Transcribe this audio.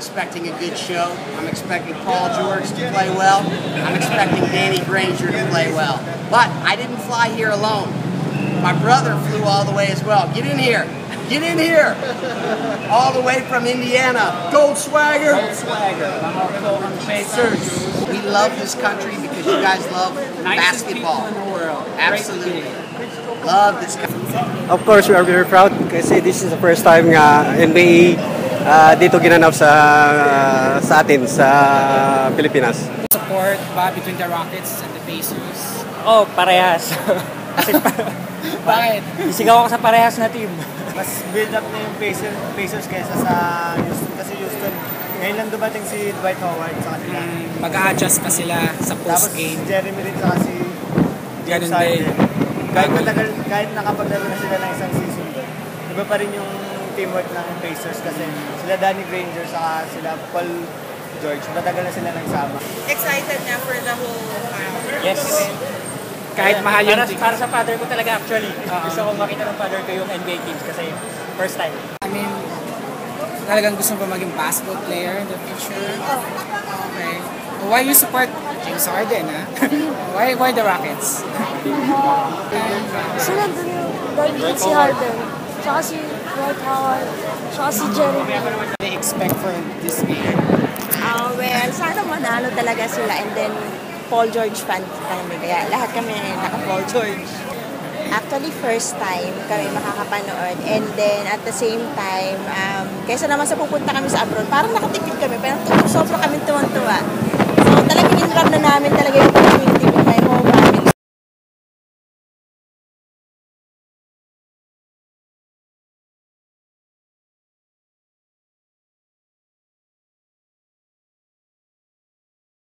expecting a good show. I'm expecting Paul George to play well. I'm expecting Danny Granger to play well. But I didn't fly here alone. My brother flew all the way as well. Get in here. Get in here. All the way from Indiana. Gold Swagger. Gold Swagger. Pacers. We love this country because you guys love basketball. In the world. Absolutely. Love this country. Of course, we are very proud kasi this is the first time nga NBA dito ginanap sa atin sa Pilipinas. Support ba between the Rockets and the Pacers? Oh, parehas. Kasi Bakit? isigaw ako sa parehas na team. Mas build up na yung Pacers kaysa sa Houston. Kasi Houston, ngayon lang dumating si Dwight Howard sa kanila. Mag-a-adjust pa sila sa Tapos post-game. si Jeremy rin saka si James Ganun din. Harden. Kahit nakapaglaro na sila ng isang season doon, iba pa rin yung teamwork ng Pacers kasi sila Danny Granger saka sila Paul George, matagal na sila nagsama. Excited na for the whole Yes. event. Kahit mahal yung Para sa father ko talaga actually. Gusto ko makita ng father ko yung NBA teams kasi first time. I mean, talagang gusto mo ba maging basketball player in the future? Okay. Why you support James Harden, ha? Why the Rockets? Sila dun yung dahil si Harden, tsaka si Dwight Howard, tsaka si Jeremy. What do they expect for this game? Well, sana manalo talaga sila and then Paul George fan kami. Kaya lahat kami naka-Paul George. Actually, first time kami makakapanood. And then, at the same time, kaysa naman sa pupunta kami sa abroad, parang nakatipid kami. Pero sobra kami tuwang-tuwa. So, talagang in-run na namin talaga yung opportunity with my home